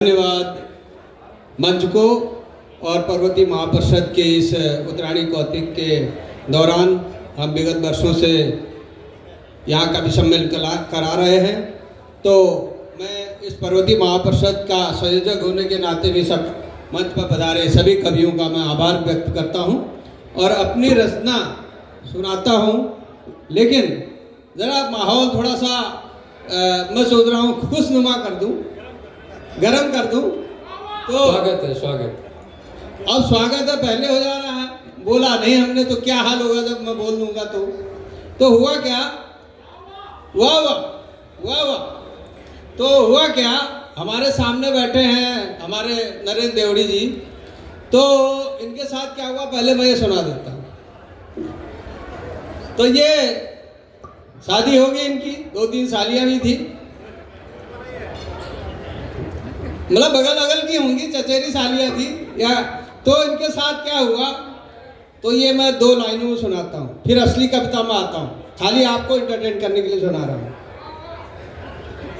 धन्यवाद मंच को और पर्वतीय महापरिषद के इस उत्तरायणी कौतिक के दौरान हम विगत वर्षों से यहाँ का भी सम्मेलन करा रहे हैं। तो मैं इस पर्वतीय महापरिषद का संयोजक होने के नाते भी सब मंच पर पधारे सभी कवियों का मैं आभार व्यक्त करता हूँ और अपनी रचना सुनाता हूँ। लेकिन ज़रा माहौल थोड़ा सा मैं सोच रहा हूँ खुशनुमा कर दूँ, गरम कर दूं। तो स्वागत है, स्वागत। अब स्वागत है पहले हो जा रहा है, बोला नहीं हमने तो क्या हाल होगा जब मैं बोल दूंगा। तो हुआ क्या, वाह वाह वाह वाह। तो हुआ क्या, हमारे सामने बैठे हैं हमारे नरेंद्र देवड़ी जी। तो इनके साथ क्या हुआ पहले मैं ये सुना देता हूँ। तो ये शादी हो गई इनकी, 2-3 सालियाँ भी थी, मतलब बगल अगल की होंगी, चचेरी सालियाँ थी या। तो इनके साथ क्या हुआ, तो ये मैं 2 लाइनों में सुनाता हूँ, फिर असली कविता में आता हूँ, खाली आपको इंटरटेन करने के लिए सुना रहा हूँ।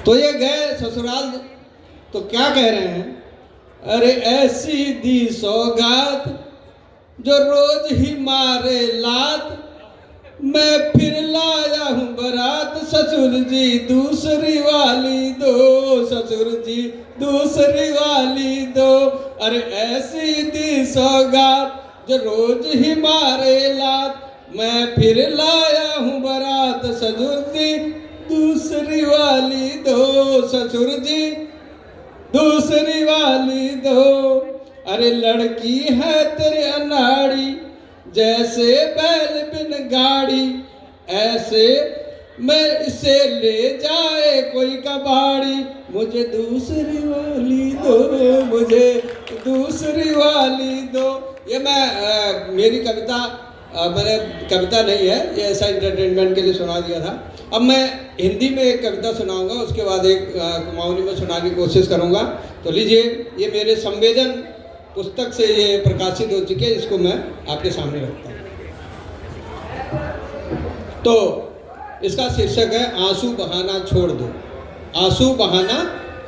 तो ये गए ससुराल, तो क्या कह रहे हैं, अरे ऐसी दी सौगात जो रोज ही मारे लात, मैं फिर लाया हूँ बारात, ससुर जी दूसरी वाली दो, ससुर जी दूसरी वाली दो। अरे ऐसी दी सौगात जो रोज ही मारे लात, मैं फिर लाया हूँ बारात, ससुर जी दूसरी वाली दो, ससुर जी दूसरी वाली दो। अरे लड़की है तेरे अनाड़ी जैसे बैल बिन गाड़ी, ऐसे मैं इसे ले जाए कोई कबाड़ी, मुझे दूसरी वाली दो, मुझे दूसरी वाली दो। ये मैं मेरी कविता मैंने कविता नहीं है, ये ऐसा इंटरटेनमेंट के लिए सुना दिया था। अब मैं हिंदी में एक कविता सुनाऊंगा, उसके बाद एक कुमाऊनी में सुनाने की कोशिश करूंगा। तो लीजिए, ये मेरे संवेदन पुस्तक से ये प्रकाशित हो चुके हैं, इसको मैं आपके सामने रखता हूँ। तो इसका शीर्षक है आंसू बहाना छोड़ दो, आंसू बहाना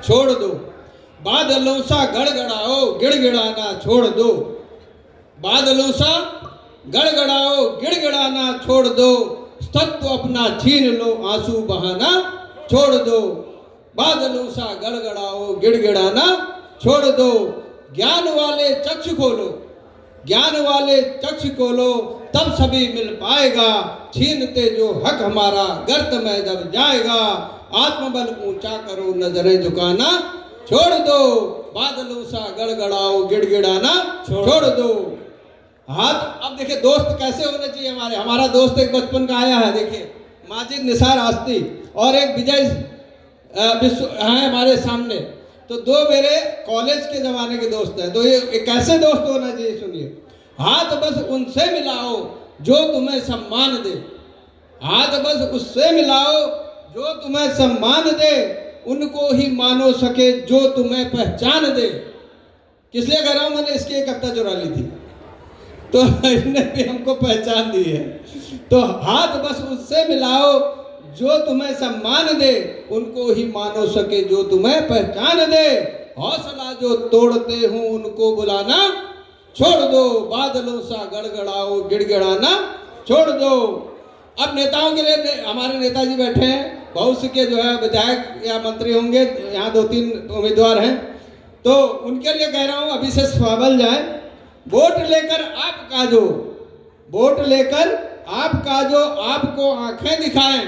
छोड़ दो, बादलों सा गड़गड़ाओ गिड़गिड़ाना छोड़ दो, बादलों सा गड़गड़ाओ गिड़गिड़ाना छोड़ दो, सत्व अपना छीन लो आंसू बहाना छोड़ दो, बादलों सा गड़गड़ाओ गिड़गिड़ाना छोड़ दो। ज्ञान वाले चक्षु खोलो, ज्ञान वाले चक्षु खोलो, तब सभी मिल पाएगा, छीनते जो हक हमारा गर्त में दब जाएगा, आत्मबल ऊंचा करो नजरें झुकाना छोड़ दो, बादलों सा गड़गड़ाओ गिड़गिड़ाना छोड़ दो। हाथ अब देखिए दोस्त कैसे होने चाहिए हमारे, हमारा दोस्त एक बचपन का आया है, देखिए माजिद निसार आस्ती और एक विजय विश्व है हमारे सामने। तो 2 मेरे कॉलेज के ज़माने के दोस्त हैं। तो ये कैसे दोस्त होना चाहिए सुनिए। हाथ बस उनसे मिलाओ जो तुम्हें सम्मान दे, हाथ बस उससे मिलाओ जो तुम्हें सम्मान दे, उनको ही मानो सके जो तुम्हें पहचान दे। किस लिए कह रहा हूँ, मैंने इसकी एक कविता चुरा ली थी, तो इसने भी हमको पहचान दी है। तो हाथ बस उससे मिलाओ जो तुम्हें सम्मान दे, उनको ही मानो सके जो तुम्हें पहचान दे, हौसला जो तोड़ते हो उनको बुलाना छोड़ दो, बादलों सा गड़गड़ाओ गिड़गिड़ाना छोड़ दो। अब नेताओं के लिए हमारे नेताजी बैठे हैं, बहुत से के जो है विधायक या मंत्री होंगे, यहाँ 2-3 उम्मीदवार हैं, तो उनके लिए कह रहा हूँ अभी से स्वाबल जाए। वोट लेकर आप काजो, वोट लेकर आप काजो, आपको आंखें दिखाएं,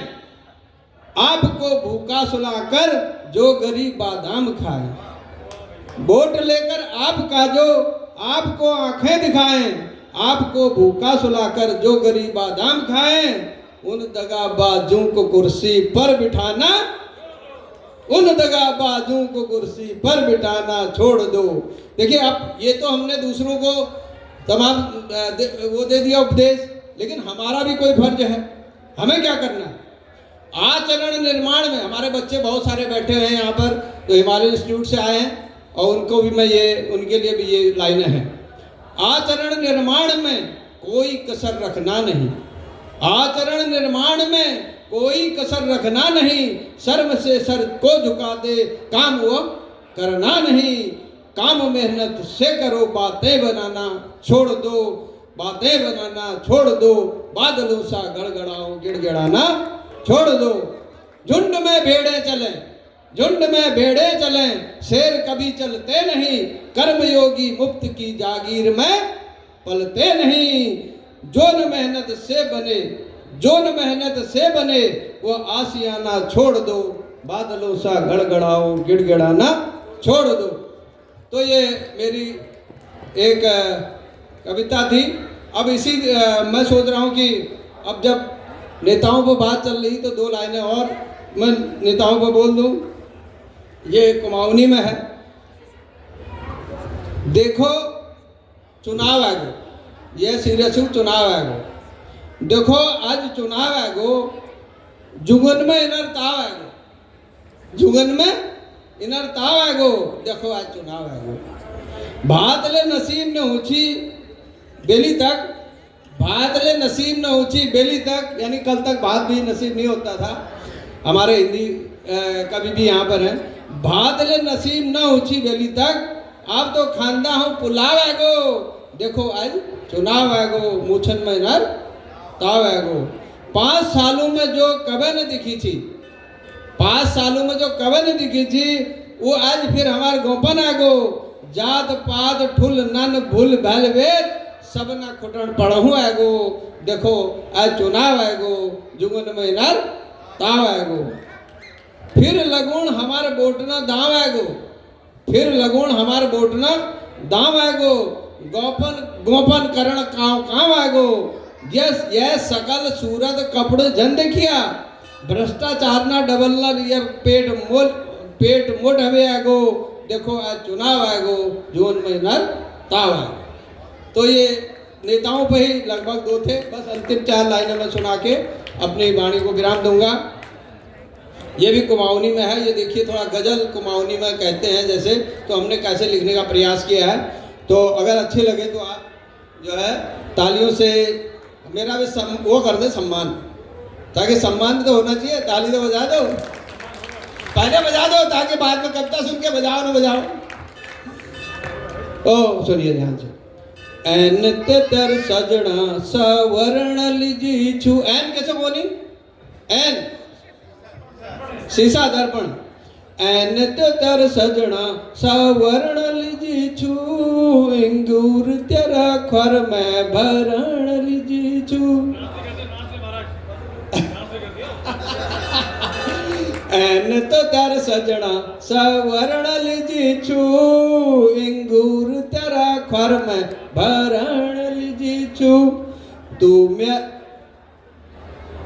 आपको भूखा सुलाकर जो गरीब बादाम खाए। वोट लेकर आप काजो, आपको आंखें दिखाएं, आपको भूखा सुलाकर जो गरीब बादाम खाएं, उन दगाबाजों को कुर्सी पर बिठाना, उन दगाबाजों को कुर्सी पर बिठाना छोड़ दो। देखिए अब ये तो हमने दूसरों को तमाम वो दे दिया उपदेश, लेकिन हमारा भी कोई फर्ज है, हमें क्या करना है। आचरण निर्माण में हमारे बच्चे बहुत सारे बैठे हुए हैं यहाँ पर, तो हिमालय इंस्टीट्यूट से आए हैं और उनको भी मैं ये, उनके लिए भी ये लाइनें हैं। आचरण निर्माण में कोई कसर रखना नहीं, आचरण निर्माण में कोई कसर रखना नहीं, शर्म से सर को झुका दे काम वो करना नहीं, काम मेहनत से करो, बातें बनाना छोड़ दो, बातें बनाना छोड़ दो, बादलों सा गड़गड़ाओ गिड़गिड़ाना छोड़ दो। झुंड में भेड़े चलें, झुंड में भेड़े चलें, शेर कभी चलते नहीं, कर्मयोगी मुक्त की जागीर में पलते नहीं। जोन मेहनत से बने, जोन मेहनत से बने, वो आशियाना छोड़ दो, बादलों सा गड़गड़ाओ गिड़गिड़ाना छोड़ दो। तो ये मेरी एक कविता थी। अब इसी मैं सोच रहा हूँ कि अब जब नेताओं पर बात चल रही तो दो लाइनें और मैं नेताओं पर बोल दूँ। ये कुमाऊनी में है। देखो चुनाव आगो, ये सीरियस चुनाव आगो। देखो आज चुनाव आगो, जुगन में इनर ताव आगो, जुगन में इनर ताव आगो। देखो आज चुनाव आगो, भात ले नसीब न ऊंची बेली तक, भात ले नसीब न ऊंची बेली तक, यानी कल तक भात भी नसीब नहीं होता था। हमारे हिंदी कवि भी यहाँ पर है। भात ले नसीब न ऊंची बेली तक, आप तो खानदा हूँ पुलाव आगो। देखो आज चुनाव आगो, मूछन में नर ताव आगो। 5 सालों में जो कभी न दिखी थी, 5 सालों में जो कभी न दिखी थी, वो आज फिर हमारे गोपन आगो। जात पात ठुल नन भूल भैल वेद, सब ना खुटन पढ़ू आगो। देखो आज चुनाव आगो, जुगन में नर ताव आगो। फिर लगुण हमारे बोटना दाम आगो, फिर लगुण हमारे बोटना दाम आगो। गोपन गोपन करण काम काम आगो। यस यह सकल सूरत कपड़ जन देखिया, भ्रष्टाचार ना डबलना रियर पेट मोट हवे आगो। देखो आज चुनाव आगो, जून में नर ताव आगो। तो ये नेताओं पे ही लगभग 2 थे। बस अंतिम 4 लाइनें मैं सुना के अपनी वाणी को विराम दूंगा। ये भी कुमाऊनी में है। ये देखिए थोड़ा गजल कुमाऊनी में कहते हैं जैसे, तो हमने कैसे लिखने का प्रयास किया है। तो अगर अच्छे लगे तो आप जो है तालियों से मेरा भी वो कर दे सम्मान, ताकि सम्मान तो होना चाहिए। ताली तो बजा दो, पहले बजा दो ताकि बाद में कविता सुन के बजाओ ना बजाओ। ओ सुनिए ध्यान से। एन तर सजना सवर्ण लीजी छू। एन कैसे बोली? एन शीशा दर्पण। एन तर सजना सवर्ण लीजी छू, इंगूर तेरा खर में भरण लीजी छू। एन तो तर सजना सवर्ण लीजी छू, इंगूर तेरा खर में भरण लीजी छू। तू मैं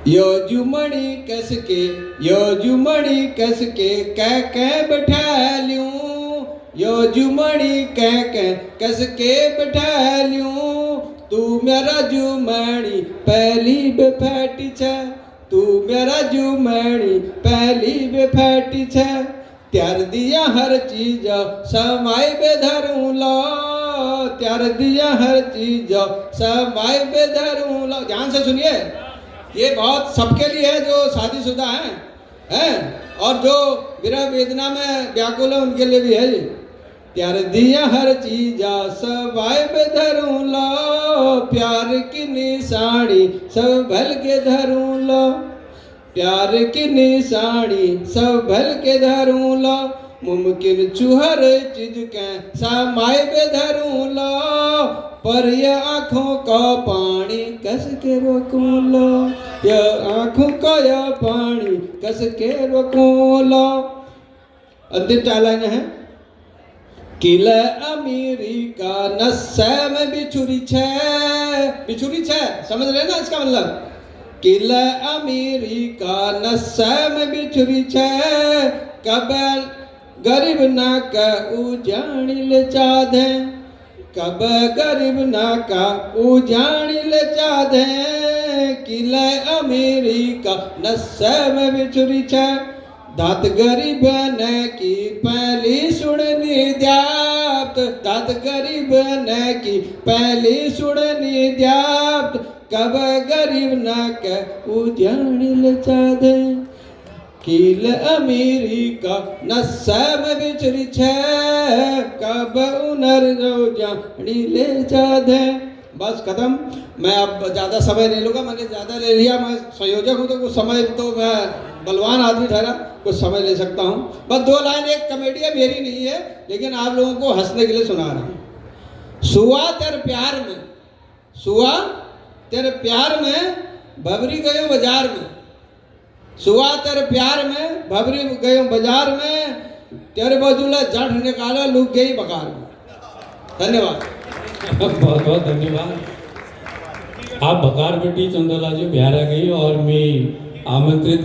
योजुमणि कसके, योजुमणि कसके कह बैठा लूं, योजुमणि कह कसके बैठा लूं। तू मेरा जुमणि पहली बेफाटी छ, तू मेरा जुमणि पहली बेफाटी छ। त्यार दिया हर चीज समाय बेधरूं लो, त्यार दिया हर चीज समाय बेधरूं लो। ध्यान से सुनिए, ये बहुत सबके लिए है जो शादीशुदा हैं और जो विरह वेदना में व्याकुल है उनके लिए भी है। ये त्यार दिया हर चीजा सवाय बेधरूं लो, प्यार की निशानी सब भल के धरूं लो, प्यार की निशानी सब भल के धरूं लो। मुमकिन चुहर चीज के समाय बेधरूं लो, पर ये आँखों का पानी कस के रोकूं लो, ये आँखों का या पानी कस के रोकूं लो। अंतिम 4 लाइनें हैं। किले अमेरिका नस्से में बिछुरी छे, बिछुरी छे समझ रहे ना इसका मतलब। किले अमेरिका नस्से में बिछुरी छे, कब गरीब ना का उजानी ले चादे, कब गरीब ना का उजानी ले चादे। किले अमेरिका नस्से में बिछुरी छे, दात गरीब ने की पहली सुननी द्याप्त, दात गरीब ने की पहली सुननी द्याप्त। कब गरीब न के उजानी ले चादे। कील अमेरिका न सैम बिचरी छे कब उनर रो जानी ले जादे। बस खत्म। मैं अब ज़्यादा समय नहीं लूँगा, मैंने ज़्यादा ले लिया। मैं संयोजक हूँ तो कुछ समय तो मैं बलवान आदमी ठहरा, कुछ समय ले सकता हूँ। बस 2 लाइन, एक कमेडी है, मेरी नहीं है, लेकिन आप लोगों को हंसने के लिए सुना रहा हूँ। सुआ तेरे प्यार में, सुआ तेरे प्यार में भबरी गयो बाजार में, सुआ तेरे प्यार में भबरी गयो बाजार में, तेरे बजूला जड़ निकाला लुक गई बकार में। धन्यवाद। बहुत बहुत धन्यवाद। आप बकार बेटी चंदोला जी बिहार आ गई और मैं आमंत्रित